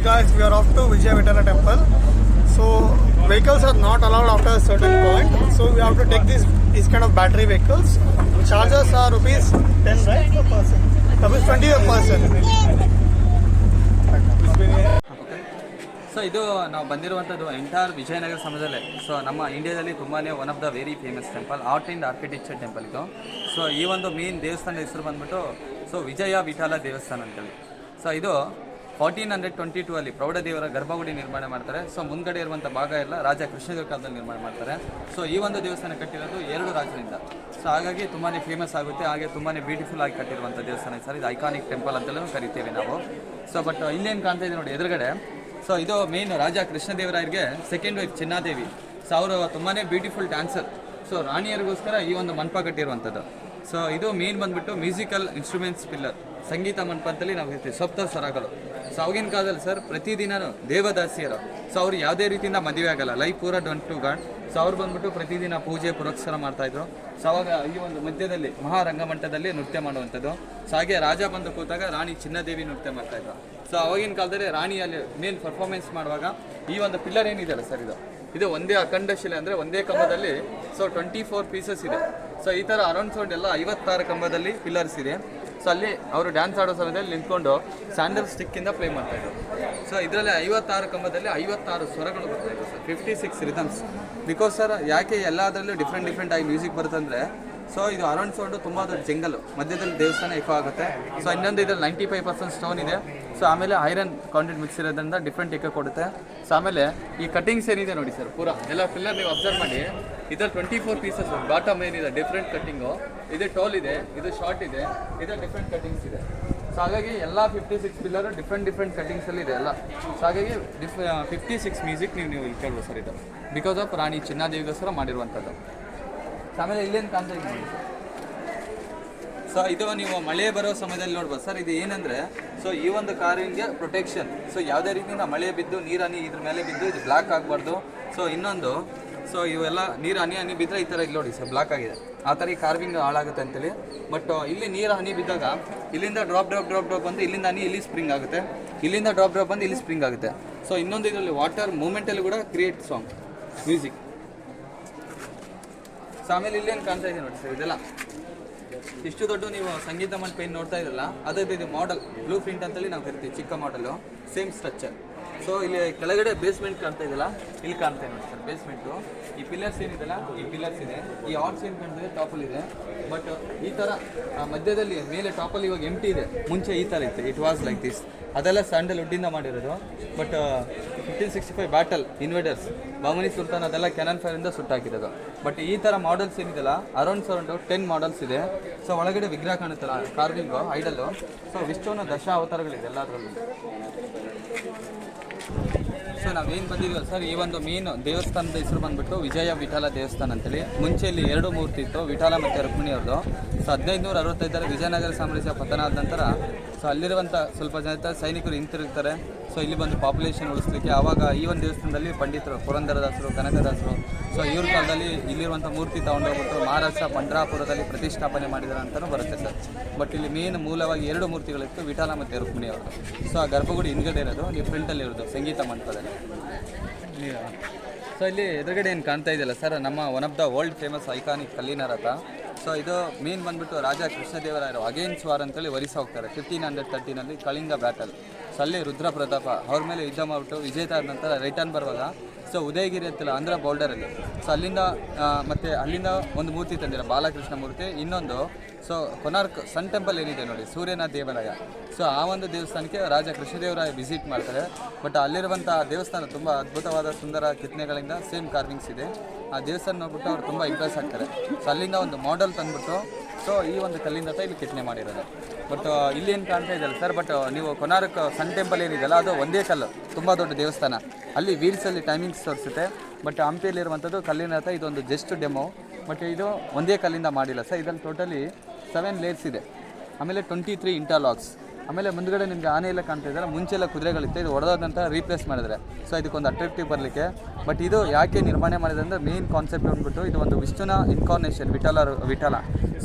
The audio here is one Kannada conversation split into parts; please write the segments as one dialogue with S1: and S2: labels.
S1: guys, we are off to Vijay Vitala temple. So vehicles are not allowed after a certain point. So we have to take these kind of battery vehicles. Charges are rupees 10, right, per person. Rupees 20 per person.
S2: So ಇದು ನಾವು ಬಂದಿರುವಂಥದ್ದು ಎಂಟೈರ್ ವಿಜಯನಗರ ಸಮಯದಲ್ಲೇ. ಸೊ ನಮ್ಮ ಇಂಡಿಯಾದಲ್ಲಿ ತುಂಬಾ one of the very famous temple, art and architecture temple ಇದು. ಸೊ ಈ ಒಂದು ಮೇನ್ ದೇವಸ್ಥಾನದ ಹೆಸರು ಬಂದ್ಬಿಟ್ಟು ಸೊ ವಿಜಯ ವಿಠಲ ದೇವಸ್ಥಾನ ಅಂತೇಳಿ. ಸೊ ಇದು 1422 ಅಲ್ಲಿ ಪ್ರೌಢದೇವರ ಗರ್ಭಗುಡಿ ನಿರ್ಮಾಣ ಮಾಡ್ತಾರೆ. ಸೊ ಮುಂದ್ಗಡೆ ಇರುವಂಥ ಭಾಗ ಎಲ್ಲ ರಾಜ ಕೃಷ್ಣದೇವರ ಕಾಲದಲ್ಲಿ ನಿರ್ಮಾಣ ಮಾಡ್ತಾರೆ. ಸೊ ಈ ಒಂದು ದೇವಸ್ಥಾನ ಕಟ್ಟಿರೋದು 2 ರಾಜರಿಂದ. ಸೊ ಹಾಗಾಗಿ ತುಂಬಾ ಫೇಮಸ್ ಆಗುತ್ತೆ, ಹಾಗೆ ತುಂಬಾ ಬ್ಯೂಟಿಫುಲ್ ಆಗಿ ಕಟ್ಟಿರುವಂಥ ದೇವಸ್ಥಾನ ಸರ್. ಇದು ಐಕಾನಿಕ್ ಟೆಂಪಲ್ ಅಂತಲೂ ಕರಿತೇವೆ ನಾವು. ಸೊ ಬಟ್ ಇಲ್ಲೇನು ಕಾಣ್ತಾ ಇದೆ ನೋಡಿ ಎದುರುಗಡೆ. ಸೊ ಇದು ಮೇನ್ ರಾಜ ಕೃಷ್ಣದೇವರಾಯರಿಗೆ ಸೆಕೆಂಡ್ ವೈಫ್ ಚಿನ್ನಾದೇವಿ. ಸೊ ಅವರು ತುಂಬಾ ಬ್ಯೂಟಿಫುಲ್ ಡ್ಯಾನ್ಸರ್. ಸೊ ರಾಣಿಯರಿಗೋಸ್ಕರ ಈ ಒಂದು ಮಂಟಪ ಕಟ್ಟಿರುವಂಥದ್ದು. ಸೊ ಇದು ಮೇನ್ ಬಂದ್ಬಿಟ್ಟು ಮ್ಯೂಸಿಕಲ್ ಇನ್ಸ್ಟ್ರೂಮೆಂಟ್ಸ್ ಪಿಲ್ಲರ್, ಸಂಗೀತ ಮಂಟಪ ಅಂತಲ್ಲಿ ನಾವು ಹೇಳ್ತೀವಿ, ಸಪ್ತ ಸ್ವರಗಳು. ಸೊ ಅವಾಗಿನ ಕಾಲದಲ್ಲಿ ಸರ್ ಪ್ರತಿದಿನ ದೇವದಾಸಿಯರು. ಸೊ ಅವ್ರು ಯಾವುದೇ ರೀತಿಯಿಂದ ಮದುವೆ ಆಗಲ್ಲ, ಲೈಫ್ ಪೂರ ಡನ್ ಟು ಗಾಡ್. ಸೊ ಅವ್ರು ಬಂದ್ಬಿಟ್ಟು ಪ್ರತಿದಿನ ಪೂಜೆ ಪುರಸ್ಕಾರ ಮಾಡ್ತಾಯಿದ್ರು. ಸೊ ಅವಾಗ ಈ ಒಂದು ಮಧ್ಯದಲ್ಲಿ ಮಹಾರಂಗಮಂಟದಲ್ಲಿ ನೃತ್ಯ ಮಾಡುವಂಥದ್ದು. ಸೊ ಹಾಗೆ ರಾಜ ಬಂದು ಕೂತಾಗ ರಾಣಿ ಚಿನ್ನದೇವಿ ನೃತ್ಯ ಮಾಡ್ತಾಯಿದ್ರು. ಸೊ ಅವಾಗಿನ ಕಾಲದಲ್ಲಿ ರಾಣಿಯಲ್ಲಿ ಮೇನ್ ಪರ್ಫಾರ್ಮೆನ್ಸ್ ಮಾಡುವಾಗ ಈ ಒಂದು ಪಿಲ್ಲರ್ ಏನಿದೆಯಲ್ಲ ಸರ್, ಇದು ಒಂದೇ ಅಖಂಡ ಶಿಲೆ, ಅಂದರೆ ಒಂದೇ ಕಂಬದಲ್ಲಿ. ಸೊ 24 ಪೀಸಸ್ ಇದೆ. ಸೊ ಈ ಥರ ಅರೌಂಡ್ ಸೌಂಡ್ ಎಲ್ಲ 56 ಕಂಬದಲ್ಲಿ ಪಿಲ್ಲರ್ಸ್ ಇದೆ. ಸೊ ಅಲ್ಲಿ ಅವರು ಡ್ಯಾನ್ಸ್ ಆಡೋ ಸಮಯದಲ್ಲಿ ನಿಂತ್ಕೊಂಡು ಸ್ಯಾಂಡಲ್ ಸ್ಟಿಕ್ಕಿಂದ ಪ್ಲೇ ಮಾಡ್ತಾಯಿದ್ರು. ಸೊ ಇದರಲ್ಲಿ 56 ಕಂಬದಲ್ಲಿ 56 ಸ್ವರಗಳು ಬರ್ತಾಯಿದ್ರು ಸರ್, 56 ರಿದಮ್ಸ್. ಬಿಕಾಸ್ ಸರ್ ಯಾಕೆ ಎಲ್ಲದರಲ್ಲೂ ಡಿಫ್ರೆಂಟ್ ಆಗಿ ಮ್ಯೂಸಿಕ್ ಬರುತ್ತಂದರೆ, ಸೊ ಇದು ಅರೌಂಡ್ ಸೌಂಡು ತುಂಬ ದೊಡ್ಡ ಜಂಗಲ್ ಮಧ್ಯದಲ್ಲಿ ದೇವಸ್ಥಾನ ಎಕೋ ಆಗುತ್ತೆ. ಸೊ ಇನ್ನೊಂದು ಇದರಲ್ಲಿ 95% ಸ್ಟೋನ್ ಇದೆ. ಸೊ ಆಮೇಲೆ ಐರನ್ ಕಾಂಟೆಂಟ್ ಮಿಕ್ಸ್ ಇರೋದ್ರಿಂದ ಡಿಫ್ರೆಂಟ್ ಎಕೋ ಕೊಡುತ್ತೆ. ಸೊ ಆಮೇಲೆ ಈ ಕಟಿಂಗ್ಸ್ ಏನಿದೆ ನೋಡಿ ಸರ್, ಪೂರಾ ಎಲ್ಲ ಪಿಲ್ಲರ್ ನೀವು ಅಬ್ಸರ್ವ್ ಮಾಡಿ. ಇದರಲ್ಲಿ 24 ಪೀಸಸ್, ಬಾಟಮ್ ಏನಿದೆ ಡಿಫ್ರೆಂಟ್ ಕಟ್ಟಿಂಗು, ಇದು ಟೋಲ್ ಇದೆ, ಇದು ಶಾರ್ಟ್ ಇದೆ, ಇದು ಡಿಫ್ರೆಂಟ್ ಕಟಿಂಗ್ಸ್ ಇದೆ. ಸೊ ಹಾಗಾಗಿ ಎಲ್ಲ 56 ಪಿಲ್ಲರು ಡಿಫ್ರೆಂಟ್ ಕಟಿಂಗ್ಸಲ್ಲಿ ಇದೆ ಎಲ್ಲ. ಸೊ ಹಾಗಾಗಿ 56 ಮ್ಯೂಸಿಕ್ ನೀವು ಇಲ್ಲಿ ಕೇಳ್ಬೋದು ಸರ್. ಇದು ಬಿಕಾಸ್ ಆಫ್ ರಾಣಿ ಚಿನ್ನಾದೇವಿಗೋಸ್ಕರ ಮಾಡಿರುವಂಥದ್ದು. ಸೊ ಆಮೇಲೆ ಇಲ್ಲೇನು ಕಾಣ್ತಾ ಇದೆ ನೋಡಿ ಸರ್. ಸೊ ಇದು ನೀವು ಮಳೆ ಬರೋ ಸಮಯದಲ್ಲಿ ನೋಡ್ಬೋದು ಸರ್. ಇದು ಏನಂದರೆ, ಸೊ ಈ ಒಂದು ಕಾರಿಗೆ ಪ್ರೊಟೆಕ್ಷನ್. ಸೊ ಯಾವುದೇ ರೀತಿಯಿಂದ ಮಳೆ ಬಿದ್ದು ನೀರು ಇದ್ರ ಮೇಲೆ ಬಿದ್ದು ಇದು ಬ್ಲಾಕ್ ಆಗಬಾರ್ದು. ಸೊ ಇನ್ನೊಂದು, ಸೊ ಇವೆಲ್ಲ ನೀರು ಹನಿ ಬಿದ್ದರೆ ಈ ಥರ ಇಲ್ಲಿ ನೋಡಿ ಸರ್ ಬ್ಲಾಕ್ ಆಗಿದೆ, ಆ ಥರ ಈ ಕಾರ್ವಿಂಗ್ ಹಾಳಾಗುತ್ತೆ ಅಂತೇಳಿ. ಬಟ್ ಇಲ್ಲಿ ನೀರು ಹನಿ ಬಿದ್ದಾಗ ಇಲ್ಲಿಂದ ಡ್ರಾಪ್ ಬಂದು ಇಲ್ಲಿಂದ ಹನಿ ಇಲ್ಲಿ ಸ್ಪ್ರಿಂಗ್ ಆಗುತ್ತೆ, ಇಲ್ಲಿಂದ ಡ್ರಾಪ್ ಬಂದು ಇಲ್ಲಿ ಸ್ಪ್ರಿಂಗ್ ಆಗುತ್ತೆ. ಸೊ ಇನ್ನೊಂದು ಇದರಲ್ಲಿ ವಾಟರ್ ಮೂಮೆಂಟಲ್ಲಿ ಕೂಡ ಕ್ರಿಯೇಟ್ ಸಾಂಗ್ ಮ್ಯೂಸಿಕ್. ಸೊ ಆಮೇಲೆ ಇಲ್ಲೇನು ಕಾಣ್ತಾ ಇದೆ ನೋಡಿ ಸರ್, ಇದೆಲ್ಲ ಇಷ್ಟು ದೊಡ್ಡ ನೀವು ಸಂಗೀತ ಮಂಟಪ ಏನು ನೋಡ್ತಾ ಇರಲ್ಲ, ಅದ್ರದ್ದು ಇದು ಮಾಡೆಲ್ ಬ್ಲೂ ಪ್ರಿಂಟ್ ಅಂತೇಳಿ ನಾವು ಕರಿತೀವಿ, ಚಿಕ್ಕ ಮಾಡೆಲು, ಸೇಮ್ ಸ್ಟ್ರಕ್ಚರ್. ಸೊ ಇಲ್ಲಿ ಕೆಳಗಡೆ ಬೇಸ್ಮೆಂಟ್ ಕಾಣ್ತಾ ಇದೆಯಲ್ಲ, ಇಲ್ಲಿ ಕಾಣ್ತಾ ನೋಡಿ ಸರ್ ಬೇಸ್ಮೆಂಟು. ಈ ಪಿಲ್ಲರ್ಸ್ ಏನಿದೆಲ್ಲ, ಈ ಪಿಲ್ಲರ್ಸ್ ಇದೆ, ಈ ಆರ್ಟ್ಸ್ ಏನು ಕಾಣ್ತಿದೆ ಟಾಪಲ್ಲಿ ಇದೆ. ಬಟ್ ಈ ಥರ ಮಧ್ಯದಲ್ಲಿ ಮೇಲೆ ಟಾಪಲ್ಲಿ ಇವಾಗ ಎಂಟಿ ಇದೆ, ಮುಂಚೆ ಈ ಥರ ಇತ್ತು, ಇಟ್ ವಾಸ್ ಲೈಕ್ ದಿಸ್. ಅದೆಲ್ಲ ಸ್ಯಾಂಡಲ್ ವುಡ್ಡಿಂದ ಮಾಡಿರೋದು. ಬಟ್ 1565 ಬ್ಯಾಟಲ್ ಇನ್ವೇಡರ್ಸ್ ಬಾಮನಿ ಸುಲ್ತಾನ್ ಅದೆಲ್ಲ ಕ್ಯಾನನ್ ಫೈರಿಂದ ಸುಟ್ಟಾಕಿರೋದು. ಬಟ್ ಈ ಥರ ಮಾಡಲ್ಸ್ ಏನಿದೆಲ್ಲ ಅರೌಂಡ್ 10 ಮಾಡಲ್ಸ್ ಇದೆ. ಸೊ ಒಳಗಡೆ ವಿಗ್ರಹ ಕಾಣುತ್ತಲ್ಲ, ಕಾರ್ವಿಂಗು, ಐಡಲ್ಲು. ಸೊ ವಿಷ್ಣುವಿನ ಅವತಾರಗಳಿದೆ ಎಲ್ಲದರಲ್ಲೂ. ಸೊ ನಾವೇನು ಬಂದಿದ್ದೀವಿ ಸರ್, ಈ ಒಂದು ಮೇನ್ ದೇವಸ್ಥಾನದ ಹೆಸರು ಬಂದುಬಿಟ್ಟು ವಿಜಯ ವಿಠಲ ದೇವಸ್ಥಾನ ಅಂತೇಳಿ. ಮುಂಚೆ ಇಲ್ಲಿ 2 ಮೂರ್ತಿ ಇತ್ತು, ವಿಠಲ ಮತ್ತು ರುಕ್ಮಿಣಿ ಅವ್ರದ್ದು. ಸೊ 1565 ವಿಜಯನಗರ ಸಾಮ್ರಾಜ್ಯ ಪತನ ಆದ ನಂತರ ಸೊ ಅಲ್ಲಿರುವಂಥ ಸ್ವಲ್ಪ ಜನ ಸೈನಿಕರು ಹಿಂತಿರುಗ್ತಾರೆ. ಸೊ ಇಲ್ಲಿ ಬಂದು ಪಾಪ್ಯುಲೇಷನ್ ಉಳಿಸ್ಲಿಕ್ಕೆ ಆವಾಗ ಈ ಒಂದು ದೇವಸ್ಥಾನದಲ್ಲಿ ಪಂಡಿತರು ಪುರಂದರದಾಸರು, ಕನಕದಾಸರು, ಸೊ ಇವ್ರ ಕಾಲದಲ್ಲಿ ಇಲ್ಲಿರುವಂಥ ಮೂರ್ತಿ ತೊಗೊಂಡೋಗ್ಬಿಟ್ಟು ಮಹಾರಾಷ್ಟ್ರ ಪಂಡ್ರಾಪುರದಲ್ಲಿ ಪ್ರತಿಷ್ಠಾಪನೆ ಮಾಡಿದಾರೆ ಅಂತಲೂ ಬರುತ್ತೆ ಸರ್. ಬಟ್ ಇಲ್ಲಿ ಮೇನ್ ಮೂಲವಾಗಿ 2 ಮೂರ್ತಿಗಳಿತ್ತು, ವಿಠಲ ಮತ್ತು ರುಕ್ಮಿಣಿ ಅವರು. ಸೊ ಆ ಗರ್ಭಗುಡಿ ಹಿಂದ್ಗಡೆ ಇರೋದು, ನೀವು ಫ್ರಂಟಲ್ಲಿ ಇರೋದು ಸಂಗೀತ ಮಂಟಪದಲ್ಲಿ. ಸೊ ಇಲ್ಲಿ ಎದುರುಗಡೆ ಏನು ಕಾಣ್ತಾ ಇದೆಯಲ್ಲ ಸರ್, ನಮ್ಮ one of the world famous iconic ಕಲ್ಲಿನ ರಥ. ಸೊ ಇದು ಮೇನ್ ಬಂದುಬಿಟ್ಟು ರಾಜ ಕೃಷ್ಣದೇವರಾಯರು ಅಗೇನ್ಸ್ಟ್ ವಾರ್ ಅಂತೇಳಿ ಒರಿಸ್ಸಾ ಹೋಗ್ತಾರೆ 1513 ಕಳಿಂಗ ಬ್ಯಾಟಲ್. ಸೊ ಅಲ್ಲಿ ರುದ್ರ ಪ್ರತಾಪ ಅವ್ರ ಮೇಲೆ ಯುದ್ಧ ಮಾಡಿಬಿಟ್ಟು ವಿಜೇತ ಆದ ನಂತರ ರಿಟರ್ನ್ ಬರುವಾಗ ಸೊ ಉದಯಗಿರಿ ಅಂತಿಲ್ಲ ಆಂಧ್ರ ಬಾರ್ಡರಲ್ಲಿ. ಸೊ ಅಲ್ಲಿಂದ ಮತ್ತು ಅಲ್ಲಿಂದ ಒಂದು ಮೂರ್ತಿ ತಂದಿರ ಬಾಲಕೃಷ್ಣ ಮೂರ್ತಿ. ಇನ್ನೊಂದು ಸೊ ಕೊನಾರ್ಕ್ ಸನ್ ಟೆಂಪಲ್ ಏನಿದೆ ನೋಡಿ, ಸೂರ್ಯನಾಥ ದೇವಾಲಯ. ಸೊ ಆ ಒಂದು ದೇವಸ್ಥಾನಕ್ಕೆ ರಾಜ ಕೃಷ್ಣದೇವರಾಯ ವಿಸಿಟ್ ಮಾಡ್ತಾರೆ. ಬಟ್ ಅಲ್ಲಿರುವಂಥ ದೇವಸ್ಥಾನ ತುಂಬ ಅದ್ಭುತವಾದ ಸುಂದರ ಕೆತ್ತನೆಗಳಿಂದ ಸೇಮ್ ಕಾರ್ವಿಂಗ್ಸ್ ಇದೆ. ಆ ದೇವಸ್ಥಾನ ನೋಡ್ಬಿಟ್ಟು ಅವ್ರು ತುಂಬ ಇಂಪ್ರೆಸ್ ಆಗ್ತಾರೆ. ಸೊ ಅಲ್ಲಿಂದ ಒಂದು ಮಾಡೆಲ್ ತಂದುಬಿಟ್ಟು ಸೊ ಈ ಒಂದು ಕಲ್ಲಿಂದ ಇಲ್ಲಿ ಕೆತ್ತನೆ ಮಾಡಿರೋದು. ಬಟ್ ಇಲ್ಲಿ ಏನು ಕಾಣ್ತಾ ಇದೆಯಲ್ಲ ಸರ್, ಬಟ್ ನೀವು ಕೊನಾರ್ಕ್ ಸನ್ ಟೆಂಪಲ್ ಏನಿದೆಯಲ್ಲ ಅದು ಒಂದೇ ಕಲ್ಲು, ತುಂಬ ದೊಡ್ಡ ದೇವಸ್ಥಾನ. ಅಲ್ಲಿ ವೀಲ್ಸಲ್ಲಿ ಟೈಮಿಂಗ್ಸ್ ತೋರಿಸುತ್ತೆ. ಬಟ್ ಹಂಪಿಯಲ್ಲಿರುವಂಥದ್ದು ಕಲ್ಲಿನ ರಥ, ಇದೊಂದು ಜಸ್ಟ್ ಡೆಮೋ. ಬಟ್ ಇದು ಒಂದೇ ಕಲ್ಲಿಂದ ಮಾಡಿಲ್ಲ ಸರ್, ಇದರಲ್ಲಿ ಟೋಟಲಿ 7 ಲೇಯರ್ಸ್ ಇದೆ. ಆಮೇಲೆ 23 ಇಂಟರ್ಲಾಕ್ಸ್. ಆಮೇಲೆ ಮುಂದ್ಗಡೆ ನಿಮಗೆ ಆನೆ ಎಲ್ಲ ಕಾಣ್ತಾ ಇದ್ದಾರೆ, ಮುಂಚೆಲ್ಲ ಕುದುರೆಗಳಿತ್ತು, ಇದು ಹೊಡೆದಾದ ನಂತರ ರೀಪ್ಲೇಸ್ ಮಾಡಿದರೆ. ಸೊ ಇದಕ್ಕೊಂದು ಅಟ್ರಾಕ್ಟಿವ್ ಬರಲಿಕ್ಕೆ. ಬಟ್ ಇದು ಯಾಕೆ ನಿರ್ಮಾಣ ಮಾಡಿದೆ ಅಂದರೆ ಮೇನ್ ಕಾನ್ಸೆಪ್ಟ್ ಬಂದ್ಬಿಟ್ಟು ಇದು ಒಂದು ವಿಷ್ಣುನ ಇನ್ಕಾರ್ನೇಷನ್, ವಿಠಲ.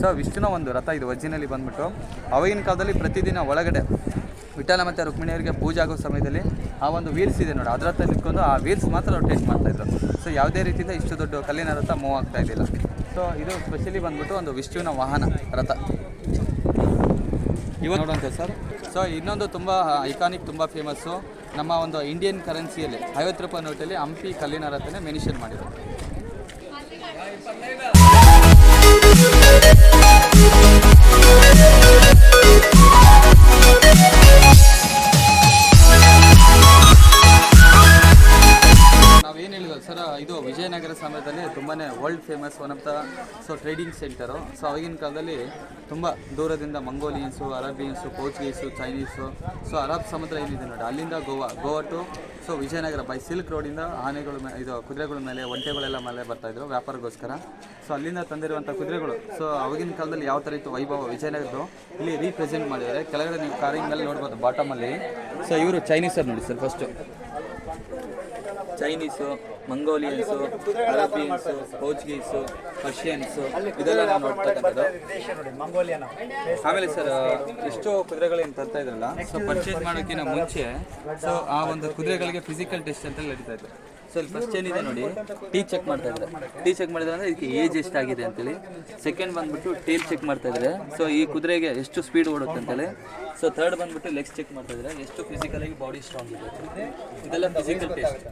S2: ಸೊ ವಿಷ್ಣುನ ಒಂದು ರಥ ಇದು ಒರಿಜಿನಲಿ ಬಂದ್ಬಿಟ್ಟು. ಅವಾಗಿನ ಕಾಲದಲ್ಲಿ ಪ್ರತಿದಿನ ಒಳಗಡೆ ವಿಠಲ ಮತ್ತು ರುಕ್ಮಿಣಿಯವರಿಗೆ ಪೂಜೆ ಆಗೋ ಸಮಯದಲ್ಲಿ ಆ ಒಂದು ವೀಲ್ಸ್ ಇದೆ ನೋಡಿ, ಅದರ ಹತ್ರ ನಿಂತ್ಕೊಂಡು ಆ ವೀಲ್ಸ್ ಮಾತ್ರ ರೊಟೇಟ್ ಮಾಡ್ತಾಯಿದ್ರು. ಸೊ ಯಾವುದೇ ರೀತಿಯಿಂದ ಇಷ್ಟು ದೊಡ್ಡ ಕಲ್ಲಿನ ರಥ ಮೂವ್ ಆಗ್ತಾ ಇದ್ದಿಲ್ಲ. ಸೊ ಇದು ಸ್ಪೆಷಲಿ ಬಂದ್ಬಿಟ್ಟು ಒಂದು ವಿಷ್ಣುವಿನ ವಾಹನ ರಥ ಇವಾಗ ನೋಡುವಂಥ ಸರ್. ಸೊ ಇನ್ನೊಂದು ತುಂಬ ಐಕಾನಿಕ್, ತುಂಬ ಫೇಮಸ್ಸು, ನಮ್ಮ ಒಂದು ಇಂಡಿಯನ್ ಕರೆನ್ಸಿಯಲ್ಲಿ 50 ರೂಪಾಯಿ ನೋಟಲ್ಲಿ ಹಂಪಿ ಕಲ್ಲಿನ ರಥನೇ ಮೆನ್ಷನ್ ಮಾಡಿರೋದು. ನಾವೇನು ಹೇಳಿದ್ವಲ್ಲ ಸರ್, ಇದು ವಿಜಯನಗರ ಸಮಯದಲ್ಲಿ ತುಂಬಾ world famous, one of the trading centre. So ಆಗಿನ ಕಾಲದಲ್ಲಿ ತುಂಬ ದೂರದಿಂದ Mongolians, Arabians, Portuguese, Chinese, so ಅರಬ್ ಸಮುದ್ರ ಏನಿದೆ ನೋಡಿ, ಅಲ್ಲಿಂದ Goa to Vijayanagara by silk ರೋಡಿಂದ ಆನೆಗಳು ಇದು ಕುದುರೆಗಳ ಮೇಲೆ, ಒಂಟೆಗಳೆಲ್ಲ ಮೇಲೆ ಬರ್ತಾಯಿದ್ರು ವ್ಯಾಪಾರಕ್ಕೋಸ್ಕರ. ಸೊ ಅಲ್ಲಿಂದ ತಂದಿರುವಂಥ ಕುದುರೆಗಳು, ಸೊ ಅವಾಗಿನ ಕಾಲದಲ್ಲಿ ಯಾವ ಥರ ಇತ್ತು ವೈಭವ ವಿಜಯನಗರದ್ದು ಇಲ್ಲಿ ರೀಪ್ರೆಸೆಂಟ್ ಮಾಡಿದ್ದಾರೆ. ಕೆಳಗಡೆ ನೀವು ಕಾರಿಂಗ್ ಮೇಲೆ ನೋಡ್ಬೋದು ಬಾಟಮಲ್ಲಿ. ಸೊ ಇವರು ಚೈನೀಸರು ನೋಡಿ ಸರ್, ಫಸ್ಟು ಚೈನೀಸು, ಮಂಗೋಲಿಯನ್ಸು, ಅರಬಿಯನ್ಸು, ಪೋರ್ಚುಗೀಸು, ಪರ್ಷಿಯನ್ಸು, ಇದೆಲ್ಲ ನಾವು ನೋಡ್ತಕ್ಕಂಥದ್ದು. ಆಮೇಲೆ ಸರ್ ಎಷ್ಟೋ ಕುದುರೆಗಳೇನು ತರ್ತಾ ಇದ್ರಲ್ಲ, ಸೊ ಪರ್ಚೇಸ್ ಮಾಡೋಕ್ಕಿಂತ ಮುಂಚೆ ಸೊ ಆ ಒಂದು ಕುದುರೆಗಳಿಗೆ ಫಿಸಿಕಲ್ ಟೆಸ್ಟ್ ಅಂತ ನಡೀತಾ ಇತ್ತು. ಸೊ ಇಲ್ಲಿ ಫಸ್ಟ್ ಏನಿದೆ ನೋಡಿ, ಟೀ ಚೆಕ್ ಮಾಡ್ತಾ ಇದ್ದಾರೆ. ಟೀ ಚೆಕ್ ಮಾಡಿದ್ರೆ ಅಂದರೆ ಇದಕ್ಕೆ ಏಜ್ ಎಷ್ಟಾಗಿದೆ ಅಂತೇಳಿ. ಸೆಕೆಂಡ್ ಬಂದ್ಬಿಟ್ಟು ಟೇಲ್ ಚೆಕ್ ಮಾಡ್ತಾ ಇದ್ದಾರೆ, ಸೊ ಈ ಕುದುರೆಗೆ ಎಷ್ಟು ಸ್ಪೀಡ್ ಓಡುತ್ತೆ ಅಂತೇಳಿ. ಸೊ ಥರ್ಡ್ ಬಂದ್ಬಿಟ್ಟು ಲೆಗ್ಸ್ ಚೆಕ್ ಮಾಡ್ತಾ ಇದ್ದಾರೆ, ಎಷ್ಟು ಫಿಸಿಕಲಾಗಿ ಬಾಡಿ ಸ್ಟ್ರಾಂಗ್ ಇದೆ. ಇದೆಲ್ಲ ಫಿಸಿಕಲ್ ಟೆಸ್ಟ್.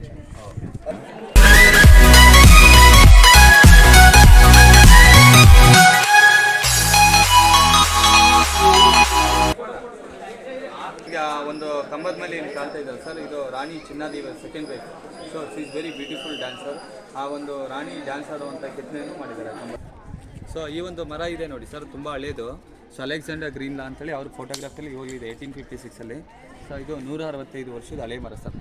S2: ಈಗ ಒಂದು ಕಂಬದ ಮೇಲೆ ಏನು ಕಾಣ್ತಾ ಇದ್ದಾರೆ ಸರ್, ಇದು Rani Chinnadevi second wife. So she is very beautiful dancer. ಆ ಒಂದು ರಾಣಿ ಡ್ಯಾನ್ಸ್ ಆಡುವಂಥ ಕೆತ್ತನೆಯನ್ನು ಮಾಡಿದ್ದಾರೆ ಕಂಬ. ಸೊ ಈ ಒಂದು ಮರ ಇದೆ ನೋಡಿ ಸರ್, ತುಂಬ ಹಳೇದು. ಸೊ ಅಲೆಕ್ಸಾಂಡರ್ ಗ್ರೀನ್ಲಾ ಅಂತೇಳಿ ಅವ್ರ ಫೋಟೋಗ್ರಾಫಲ್ಲಿ ಹೋಗಿದೆ 1856ಅಲ್ಲಿ. ಸೊ ಇದು 165 ವರ್ಷದ ಹಳೆ ಮರ ಸರ್.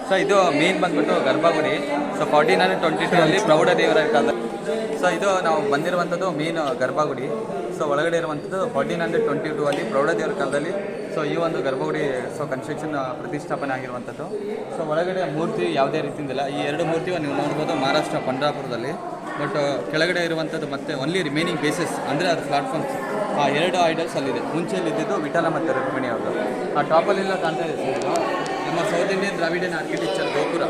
S2: ಸೊ ಇದು ಮೇನ್ ಬಂದ್ಬಿಟ್ಟು ಗರ್ಭಗುಡಿ. ಸೊ 1422 ಅಲ್ಲಿ ಪ್ರೌಢದೇವರ ಕಾಲ. ಸೊ ಇದು ನಾವು ಬಂದಿರುವಂಥದ್ದು ಮೇನ್ ಗರ್ಭಗುಡಿ. ಸೊ ಒಳಗಡೆ ಇರುವಂಥದ್ದು 1422 ಅಲ್ಲಿ ಪ್ರೌಢದೇವರ ಕಾಲದಲ್ಲಿ ಸೊ ಈ ಒಂದು ಗರ್ಭಗುಡಿ ಕನ್ಸ್ಟ್ರಕ್ಷನ್ ಪ್ರತಿಷ್ಠಾಪನೆ ಆಗಿರುವಂಥದ್ದು. ಸೊ ಒಳಗಡೆ ಮೂರ್ತಿ ಯಾವುದೇ ರೀತಿಯಿಂದಿಲ್ಲ. ಈ ಎರಡು ಮೂರ್ತಿ ನೀವು ನೋಡ್ಬೋದು ಮಹಾರಾಷ್ಟ್ರ ಪಂಡ್ರಾಪುರದಲ್ಲಿ. ಬಟ್ ಕೆಳಗಡೆ ಇರುವಂಥದ್ದು ಮತ್ತೆ ಓನ್ಲಿ ರಿಮೈನಿಂಗ್ ಬೇಸಸ್ ಅಂದರೆ ಅದು ಪ್ಲಾಟ್ಫಾರ್ಮ್ಸ್. ಆ ಎರಡು ಐಡಲ್ಸ್ ಅಲ್ಲಿದೆ. ಮುಂಚೆಯಲ್ಲಿದ್ದು ವಿಠಲ ಮತ್ತು ರುಕ್ಮಿಣಿ ಅವ್ರದ್ದು. ಆ ಟಾಪಲ್ಲೆಲ್ಲ ಕಾಣ್ತಾ ಇದೆ ಸರ್, ನಮ್ಮ ಸೌತ್ ಇಂಡಿಯನ್ ದ್ರಾವಿಡಿಯನ್ ಆರ್ಕಿಟೆಕ್ಚರ್ ಗೋಪುರ.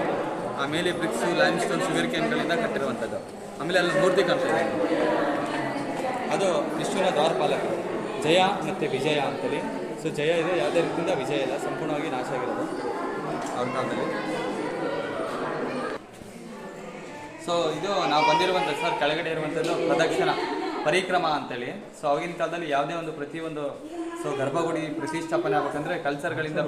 S2: ಆಮೇಲೆ ಬ್ರಿಕ್ಸು, ಲೈಮ್ಸ್ಟೋನ್, ಶುಗರ್ ಕ್ಯಾನ್ಗಳಿಂದ ಕಟ್ಟಿರುವಂಥದ್ದು. ಆಮೇಲೆ ಅಲ್ಲಿ ಮೂರ್ತಿ ಕಾಣ್ತಾ ಇದೆ, ಅದು ವಿಷ್ಣುವಿನ ದ್ವಾರಪಾಲಕ ಜಯ ಮತ್ತು ವಿಜಯ ಅಂತೇಳಿ. ಸೊ ಜಯ ಇದೆ, ಯಾವುದೇ ರೀತಿಯಿಂದ ವಿಜಯ ಇಲ್ಲ, ಸಂಪೂರ್ಣವಾಗಿ ನಾಶ ಆಗಿರೋದು ಅವ್ರ ಕಾಲದಲ್ಲಿ. ಸೊ ಇದು ನಾವು ಬಂದಿರುವಂಥದ್ದು ಸರ್, ಕೆಳಗಡೆ ಇರುವಂಥದ್ದು ಪ್ರದಕ್ಷಿಣ ಪರಿಕ್ರಮ ಅಂತೇಳಿ. ಸೊ ಆಗಿನ ಕಾಲದಲ್ಲಿ ಯಾವುದೇ ಒಂದು ಪ್ರತಿಯೊಂದು ಗರ್ಭಗುಡಿ ಪ್ರತಿಷ್ಠಾಪನೆ ಆಗ್ಬೇಕಂದ್ರೆ ಕಲ್ಚರ್ಗಳಿಂದ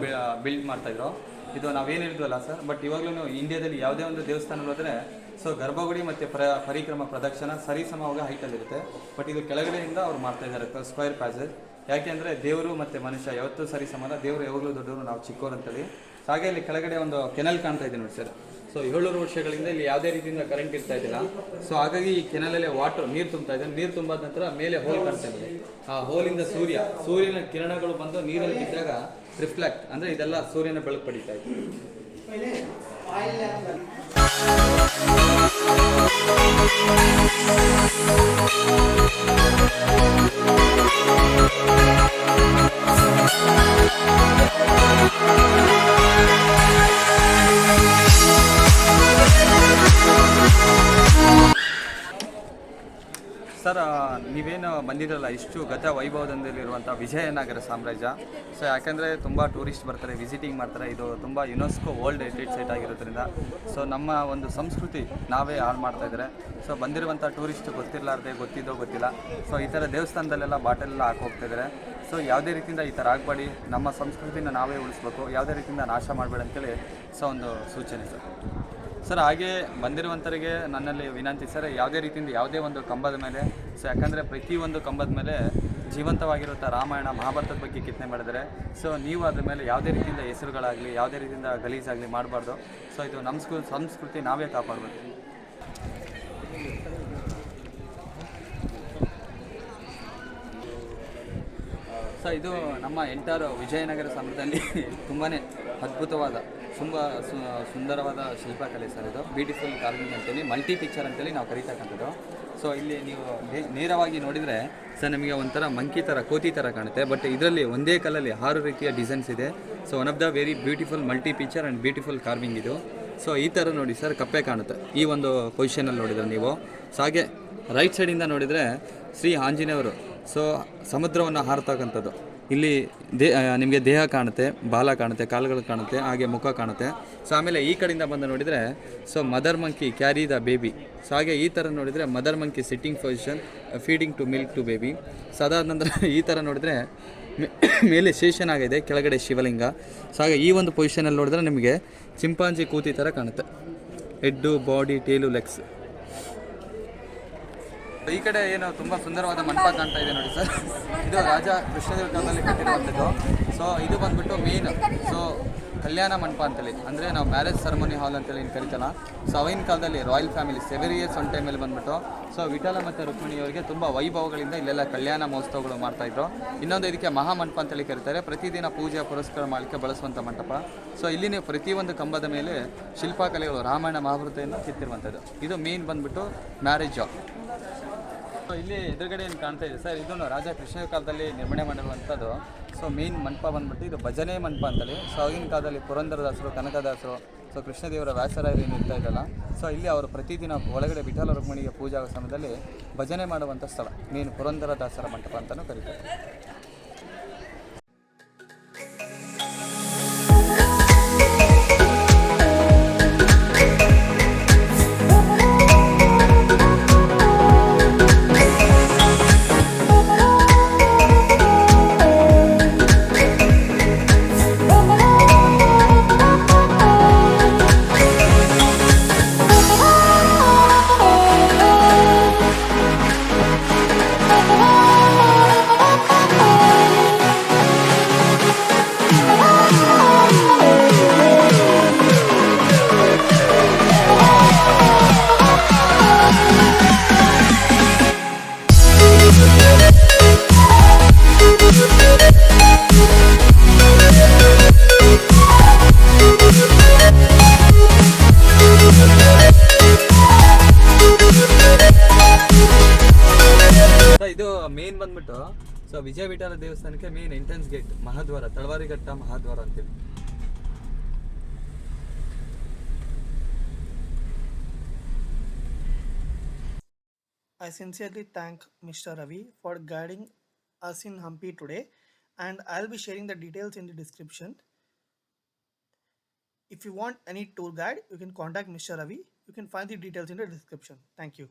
S2: ಬಿಲ್ಡ್ ಮಾಡ್ತಾಯಿದ್ರು. ಇದು ನಾವೇನು ಹೇಳಿದ್ವಲ್ಲ ಸರ್, ಬಟ್ ಇವಾಗಲೂ ಇಂಡಿಯಾದಲ್ಲಿ ಯಾವುದೇ ಒಂದು ದೇವಸ್ಥಾನ ಹೋದರೆ ಸೊ ಗರ್ಭಗುಡಿ ಮತ್ತು ಪರಿಕ್ರಮ ಪ್ರದಕ್ಷಿಣ ಸರಿಸಮವಾಗಿ ಹೈಟಲ್ಲಿರುತ್ತೆ. ಬಟ್ ಇದು ಕೆಳಗಡೆಯಿಂದ ಅವ್ರು ಮಾಡ್ತಾಯಿದ್ದಾರೆ ಸ್ಕ್ವೇರ್ ಪ್ಯಾಸೇಜ್. ಯಾಕೆ ಅಂದರೆ ದೇವರು ಮತ್ತು ಮನುಷ್ಯ ಯಾವತ್ತೂ ಸರಿಸಮಾನ, ದೇವರು ಯಾವಾಗಲೂ ದೊಡ್ಡವರು, ನಾವು ಚಿಕ್ಕವರು ಅಂತೇಳಿ. ಸೊ ಹಾಗೆ ಇಲ್ಲಿ ಕೆಳಗಡೆ ಒಂದು ಕೆನಲ್ ಕಾಣ್ತಾ ಇದೆ ನೋಡಿ ಸರ್. ಸೊ 700 ವರ್ಷಗಳಿಂದ ಇಲ್ಲಿ ಯಾವುದೇ ರೀತಿಯಿಂದ ಕರೆಂಟ್ ಇರ್ತಾ ಇದ್ದಿಲ್ಲ. ಸೊ ಹಾಗಾಗಿ ಈ ಕೆನಲಲ್ಲಿ ನೀರು ತುಂಬ್ತಾ ಇದೆ. ನೀರು ತುಂಬಾದ ನಂತರ ಮೇಲೆ ಹೋಲ್ ಕಾಣ್ತಾ ಇದೆ. ಆ ಹೋಲಿಂದ ಸೂರ್ಯನ ಕಿರಣಗಳು ಬಂದು ನೀರಲ್ಲಿ ಬಿದ್ದಾಗ ರಿಫ್ಲೆಕ್ಟ್ ಅಂದರೆ ಇದೆಲ್ಲ ಸೂರ್ಯನ ಬೆಳಕು ಪಡೀತಾ ಇದೆ. ಸರ್ ನೀವೇನು ಬಂದಿರಲ್ಲ ಇಷ್ಟು ಗತ ವೈಭವದಲ್ಲಿರುವಂಥ ವಿಜಯನಗರ ಸಾಮ್ರಾಜ್ಯ. ಸೊ ಯಾಕೆಂದರೆ ತುಂಬ ಟೂರಿಸ್ಟ್ ಬರ್ತಾರೆ, ವಿಸಿಟಿಂಗ್ ಮಾಡ್ತಾರೆ. ಇದು ತುಂಬ ಯುನೆಸ್ಕೋ ವರ್ಲ್ಡ್ ಹೆರಿಟೇಜ್ ಸೈಟ್ ಆಗಿರೋದ್ರಿಂದ ಸೊ ನಮ್ಮ ಒಂದು ಸಂಸ್ಕೃತಿ ನಾವೇ ಹಾಳು ಮಾಡ್ತಾಯಿದ್ದಾರೆ. ಸೊ ಬಂದಿರುವಂಥ ಟೂರಿಸ್ಟ್ ಗೊತ್ತಿರಲಾರ್ದೆ ಗೊತ್ತಿದ್ದೋ ಗೊತ್ತಿಲ್ಲ ಸೊ ಈ ಥರ ದೇವಸ್ಥಾನದಲ್ಲೆಲ್ಲ ಬಾಟಲೆಲ್ಲ ಹಾಕೋಗ್ತಾಯಿದ್ದಾರೆ. ಸೊ ಯಾವುದೇ ರೀತಿಯಿಂದ ಈ ಥರ ಆಗಬೇಡಿ, ನಮ್ಮ ಸಂಸ್ಕೃತಿನ ನಾವೇ ಉಳಿಸ್ಬೇಕು, ಯಾವುದೇ ರೀತಿಯಿಂದ ನಾಶ ಮಾಡಬೇಡ ಅಂತೇಳಿ ಸೊ ಒಂದು ಸೂಚನೆ ಸರ್. ಹಾಗೆ ಬಂದಿರುವಂಥವರಿಗೆ ನನ್ನಲ್ಲಿ ವಿನಂತಿ ಸರ್, ಯಾವುದೇ ರೀತಿಯಿಂದ ಯಾವುದೇ ಒಂದು ಕಂಬದ ಮೇಲೆ ಸೊ ಯಾಕಂದರೆ ಪ್ರತಿಯೊಂದು ಕಂಬದ ಮೇಲೆ ಜೀವಂತವಾಗಿರುವಂಥ ರಾಮಾಯಣ ಮಹಾಭಾರತದ ಬಗ್ಗೆ ಕೆತ್ತನೆ ಮಾಡಿದರೆ ಸೊ ನೀವು ಅದ್ರ ಮೇಲೆ ಯಾವುದೇ ರೀತಿಯಿಂದ ಹೆಸರುಗಳಾಗಲಿ ಯಾವುದೇ ರೀತಿಯಿಂದ ಗಲೀಜಾಗಲಿ ಮಾಡಬಾರ್ದು. ಸೊ ಇದು ನಮ್ಮ ಸಂಸ್ಕೃತಿ ನಾವೇ ಕಾಪಾಡಬೇಕು. ಸೊ ಇದು ನಮ್ಮ ಎಂಟರ್ ವಿಜಯನಗರ ಸಮಯದಲ್ಲಿ ತುಂಬಾ ಅದ್ಭುತವಾದ ಸುಂದರವಾದ ಶಿಲ್ಪಕಲೆ ಸರ್. ಇದು ಬ್ಯೂಟಿಫುಲ್ ಕಾರ್ವಿಂಗ್ ಅಂತೇಳಿ, ಮಲ್ಟಿ ಪಿಕ್ಚರ್ ಅಂತೇಳಿ ನಾವು ಕರೀತಕ್ಕಂಥದ್ದು. ಸೊ ಇಲ್ಲಿ ನೀವು ನೇರವಾಗಿ ನೋಡಿದರೆ ಸರ್ ನಿಮಗೆ ಒಂಥರ ಮಂಕಿ ಥರ ಕೋತಿ ಥರ ಕಾಣುತ್ತೆ. ಬಟ್ ಇದರಲ್ಲಿ ಒಂದೇ ಕಲ್ಲಲ್ಲಿ 6 ರೀತಿಯ ಡಿಸೈನ್ಸ್ ಇದೆ. So one of the very beautiful multi picture and beautiful carving ಇದು. ಸೊ ಈ ಥರ ನೋಡಿ ಸರ್ ಕಪ್ಪೆ ಕಾಣುತ್ತೆ ಈ ಒಂದು ಪೊಸಿಷನಲ್ಲಿ ನೋಡಿದರೆ ನೀವು. ಸೊ ಹಾಗೆ ರೈಟ್ ಸೈಡಿಂದ ನೋಡಿದರೆ ಶ್ರೀ ಆಂಜನೇಯವರು ಸೊ ಸಮುದ್ರವನ್ನು ಹಾರತಕ್ಕಂಥದ್ದು. ಇಲ್ಲಿ ನಿಮಗೆ ದೇಹ ಕಾಣುತ್ತೆ, ಬಾಲ ಕಾಣುತ್ತೆ, ಕಾಲುಗಳು ಕಾಣುತ್ತೆ, ಹಾಗೆ ಮುಖ ಕಾಣುತ್ತೆ. ಸೊ ಆಮೇಲೆ ಈ ಕಡೆಯಿಂದ ಬಂದು ನೋಡಿದರೆ so mother monkey carry the baby. So ಹಾಗೆ ಈ ಥರ ನೋಡಿದರೆ mother monkey sitting position feeding to milk to baby. So ಅದಾದ ನಂತರ ಈ ಥರ ನೋಡಿದರೆ ಮೇಲೆ ಶೇಷನಾಗಿದೆ, ಕೆಳಗಡೆ ಶಿವಲಿಂಗ. ಸೊ ಹಾಗೆ ಈ ಒಂದು ಪೊಸಿಷನಲ್ಲಿ ನೋಡಿದ್ರೆ ನಿಮಗೆ ಚಿಂಪಾಂಜಿ ಕೂತಿ ಥರ ಕಾಣುತ್ತೆ. Head, body, tail, legs. ಈ ಕಡೆ ಏನು ತುಂಬ ಸುಂದರವಾದ ಮಂಟಪ ಕಾಣ್ತಾ ಇದೆ ನೋಡಿ ಸರ್. ಇದು ರಾಜ ಕೃಷ್ಣದೇವ ಕಾಲದಲ್ಲಿ ಕಟ್ಟಿರುವಂಥದ್ದು. ಸೊ ಇದು ಬಂದ್ಬಿಟ್ಟು ಮೇನ್ ಸೊ ಕಲ್ಯಾಣ ಮಂಟಪ ಅಂತೇಳಿ, ಅಂದರೆ ನಾವು ಮ್ಯಾರೇಜ್ ಸೆರೆಮನಿ ಹಾಲ್ ಅಂತೇಳಿ ಏನು ಕರಿತಲ್ಲ. ಸೊ ಅವಾಗಿನ ಕಾಲದಲ್ಲಿ ರಾಯಲ್ ಫ್ಯಾಮಿಲಿ ಸೆವೆರಿ ಇಯರ್ಸ್ ಒನ್ ಟೈಮಲ್ಲಿ ಬಂದ್ಬಿಟ್ಟು ಸೊ ವಿಠಲ ಮತ್ತು ರುಕ್ಮಿಣಿಯವರಿಗೆ ತುಂಬ ವೈಭವಗಳಿಂದ ಇಲ್ಲೆಲ್ಲ ಕಲ್ಯಾಣ ಮಹೋತ್ಸವಗಳು ಮಾಡ್ತಾಯಿದ್ರು. ಇನ್ನೊಂದು ಇದಕ್ಕೆ ಮಹಾಮಂಟಪ ಅಂತೇಳಿ ಕರೀತಾರೆ. ಪ್ರತಿದಿನ ಪೂಜೆ ಪುರಸ್ಕಾರ ಮಾಡಲಿಕ್ಕೆ ಬಳಸುವಂಥ ಮಂಟಪ. ಸೊ ಇಲ್ಲಿ ನೀವು ಪ್ರತಿಯೊಂದು ಕಂಬದ ಮೇಲೆ ಶಿಲ್ಪಕಲೆಗಳು ರಾಮಾಯಣ ಮಹಾಭಾರತವನ್ನು ಕೆತ್ತಿರುವಂಥದ್ದು. ಇದು ಮೇನ್ ಬಂದ್ಬಿಟ್ಟು ಮ್ಯಾರೇಜ್ ಹಾಲ್. ಸೊ ಇಲ್ಲಿ ಎದುರುಗಡೆ ಏನು ಕಾಣ್ತಾ ಇದೆ ಸರ್, ಇದನ್ನು ರಾಜ ಕೃಷ್ಣ ಕಾಲದಲ್ಲಿ ನಿರ್ಮಾಣ ಮಾಡಿರುವಂಥದ್ದು. ಸೊ ಮೇನ್ ಮಂಟಪ ಬಂದ್ಬಿಟ್ಟು ಇದು ಭಜನೆ ಮಂಟಪ ಅಂತೇಳಿ. ಸೊ ಆಗಿನ ಕಾಲದಲ್ಲಿ ಪುರಂದರದಾಸರು, ಕನಕದಾಸರು, ಸೊ ಕೃಷ್ಣದೇವರ ವ್ಯಾಸರಾಯರು ಏನು ಇರ್ತಾ ಇದ್ದಲ್ಲ. ಸೊ ಇಲ್ಲಿ ಅವರು ಪ್ರತಿದಿನ ಒಳಗಡೆ ವಿಠಲ ರುಕ್ಮಿಣಿಗೆ ಪೂಜಾ ಸಮಯದಲ್ಲಿ ಭಜನೆ ಮಾಡುವಂಥ ಸ್ಥಳ ಮೇನ್ ಪುರಂದರದಾಸರ ಮಂಟಪ ಅಂತಲೂ ಕರೀತಾರೆ. ಇದು ಮೇನ್ ಬಂದ್ಬಿಟ್ಟು ಸೊ ವಿಜಯ ವಿಠಲ ದೇವಸ್ಥಾನಕ್ಕೆ ಮೇನ್ ಎಂಟ್ರೆನ್ಸ್ ಗೇಟ್ ಮಹಾದ್ವಾರ, ತಳವಾರಿಘಟ್ಟ ಮಹಾದ್ವಾರ ಅಂತೇಳಿ.
S1: I sincerely thank Mr. Ravi for guiding us in Hampi today, and I'll be sharing the details in the description. If you want any tour guide, you can contact Mr. Ravi. You can find the details in the description. Thank you.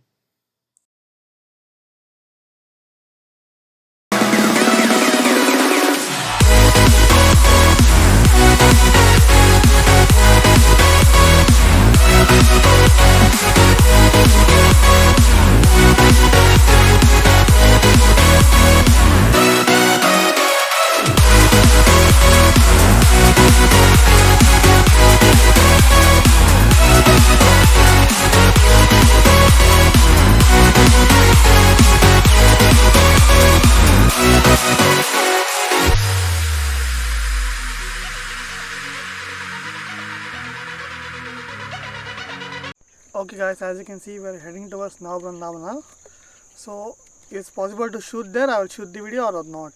S1: Okay guys, as you can see, we are heading towards Navbrandavana. So if it's possible to shoot there, I will shoot the video or not.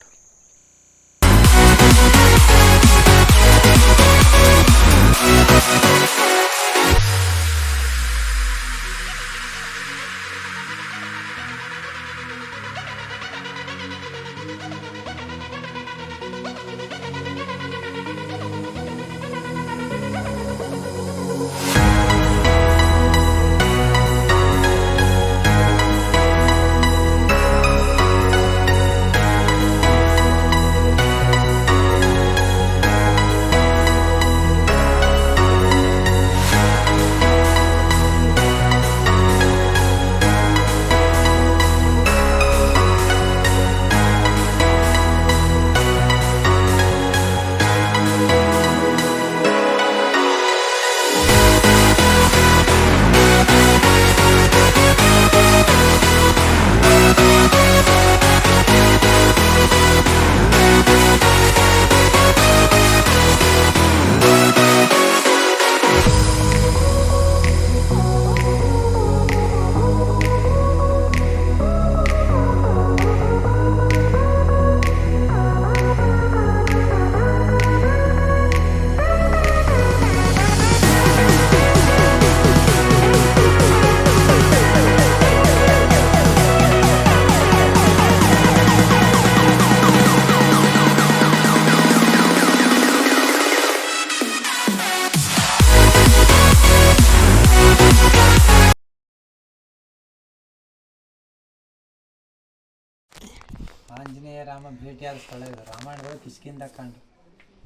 S3: Anjaneya Rama ಭೇಟಿಯಾದ ಸ್ಥಳ ಇದೆ. ರಾಮಾಯಣಗಳು ಕಿಷ್ಕಿಂದ ಕಂಡು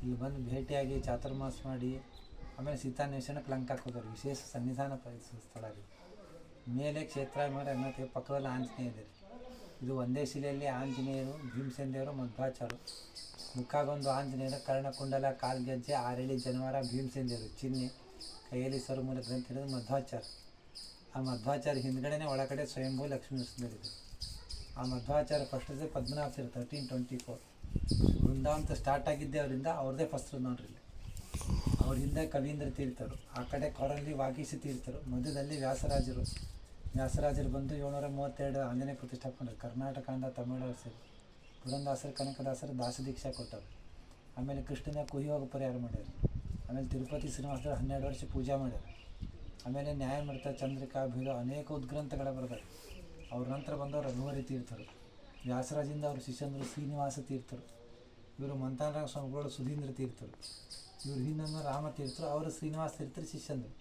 S3: ಇಲ್ಲಿ ಬಂದು ಭೇಟಿಯಾಗಿ ಚಾತುರ್ಮಾಸ ಮಾಡಿ ಆಮೇಲೆ ಸೀತಾನ್ವೇಷಣಕ್ಕೆ ಲಂಕಾಕ್ಕೆ ಹೋಗೋರು. ವಿಶೇಷ ಸನ್ನಿಧಾನ ಸ್ಥಳ ಇದು. ಮೇಲೆ ಕ್ಷೇತ್ರ ಮೇಲೆ ಅನ್ನತ್ತೆ, ಪಕ್ಕದಲ್ಲಿ ಆಂಜನೇಯ ಇದೆ. ಇದು ಒಂದೇ ಶಿಲೆಯಲ್ಲಿ ಆಂಜನೇಯರು, ಭೀಮಸೇನ ದೇವರು, ಮಧ್ವಾಚಾರ್ಯರು. ಮುಖಾಗೊಂದು ಆಂಜನೇಯರು, ಕರ್ಣಕುಂಡಲ, ಕಾಲ್ಗೆಜ್ಜೆ, 6 ಜನವಾರ ಭೀಮಸೇನ ದೇವರು, ಚಿಹ್ನೆ, ಕೈಯಲ್ಲಿ ಸರುಮೂಲ ಗ್ರಂಥ ಹಿಡಿದು ಮಧ್ವಾಚಾರ್ಯ. ಆ ಮಧ್ವಾಚಾರ್ಯ ಹಿಂದ್ಗಡೆನೇ ಒಳಗಡೆ ಸ್ವಯಂಭೂ ಲಕ್ಷ್ಮೀ ನರಸಿಂಹರಿದೆ. ಆ ಮಧ್ವಾಚಾರ್ಯ ಫಸ್ಟ್ ಪದ್ಮನಾಭ 1324 ವೃಂದಾವಂತ ಸ್ಟಾರ್ಟ್ ಆಗಿದ್ದೆ ಅವರಿಂದ. ಅವ್ರದ್ದೇ ಫಸ್ಟ್ ನೋಡ್ರಿ. ಅವ್ರ ಹಿಂದೆ ಕವೀಂದ್ರ ತೀರ್ಥರು, ಆ ಕಡೆ ಕೊರಲ್ಲಿ ವಾಗೀಶ ತೀರ್ಥರು, ಮಧ್ಯದಲ್ಲಿ ವ್ಯಾಸರಾಜರು ಬಂದು 732 ಆಂಜನೇಯ ಪ್ರತಿಷ್ಠಾಪನೆ. ಕರ್ನಾಟಕ ಅಂದ ತಮಿಳು ಸೇರಿ ಪುರಂದಾಸರು, ಕನಕದಾಸರು ದಾಸದೀಕ್ಷಾ ಕೊಟ್ಟರು. ಆಮೇಲೆ ಕೃಷ್ಣನ ಕುಹಿಯೋಗ ಪರಿಹಾರ ಮಾಡ್ಯಾರ. ಆಮೇಲೆ ತಿರುಪತಿ ಶ್ರೀನಿವಾಸರು 12 ವರ್ಷ ಪೂಜಾ ಮಾಡ್ಯಾರ. ಆಮೇಲೆ ನ್ಯಾಯಮೃತ, ಚಂದ್ರಿಕಾ, ಭೀರು ಅನೇಕ ಉದ್ಗ್ರಂಥಗಳ ಬರೆದಾರೆ. ಅವ್ರ ನಂತರ ಬಂದವರು ರಘುವರಿ ತೀರ್ಥರು. ವ್ಯಾಸರಾಜಿಂದ ಅವ್ರ ಶಿಷ್ಯಂದರು ಶ್ರೀನಿವಾಸ ತೀರ್ಥರು. ಇವರು ಮಂತಾನರಾಮ ಸ್ವಾಮಿಗಳು ಸುಧೀಂದ್ರ ತೀರ್ಥರು. ಇವರು ಹಿಂದೊಂದು ರಾಮತೀರ್ಥರು, ಅವರು ಶ್ರೀನಿವಾಸ ತೀರ್ಥರು ಶಿಷ್ಯಂದರು.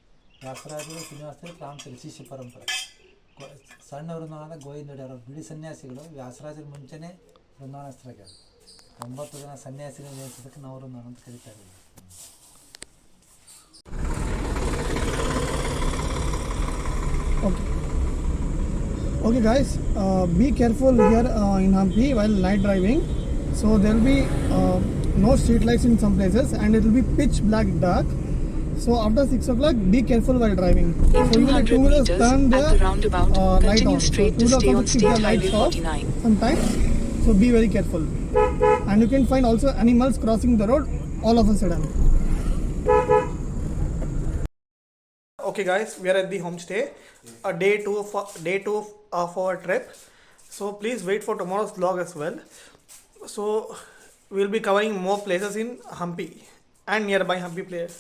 S3: ವ್ಯಾಸರಾಜರು, ಶ್ರೀನಿವಾಸ ತೀರ್ಥ, ರಾಮತೀರ್ಥ ಶಿಷ್ಯ ಪರಂಪರೆ. ಸಣ್ಣ ವೃಂದಾವನದ ಗೋವಿಂದಡಿ ಅವರು ಬಿಡಿ ಸನ್ಯಾಸಿಗಳು. ವ್ಯಾಸರಾಜರ ಮುಂಚೆನೇ ವೃಂದಾವನಸ್ಥರಾಗ್ಯಾರ. 9 ಜನ ಸನ್ಯಾಸಿಗಳು ನೇಮಿಸೋದಕ್ಕೆ ನಾವು ವೃಂದಾವನ ಅಂತ ಕರೀತಾರೆ.
S1: Okay guys, be careful here in Hampi while night driving. So there will be no street lights in some places and it will be pitch black dark. So after 6 o'clock, be careful while driving.
S4: In
S1: So even the
S4: 200
S1: two-wheelers
S4: meters
S1: turn
S4: at
S1: their
S4: the roundabout,
S1: light
S4: continue
S1: on. So
S4: straight to
S1: two-wheelers
S4: stay
S1: also
S4: on
S1: keep their
S4: State
S1: lights
S4: Highway
S1: off
S4: 49.
S1: sometimes. So be very careful. And you can find also animals crossing the road all of a sudden. Okay guys, we are at the homestay. Day two of our trip. So please wait for tomorrow's vlog as well. So we'll be covering more places in Hampi and nearby Hampi places.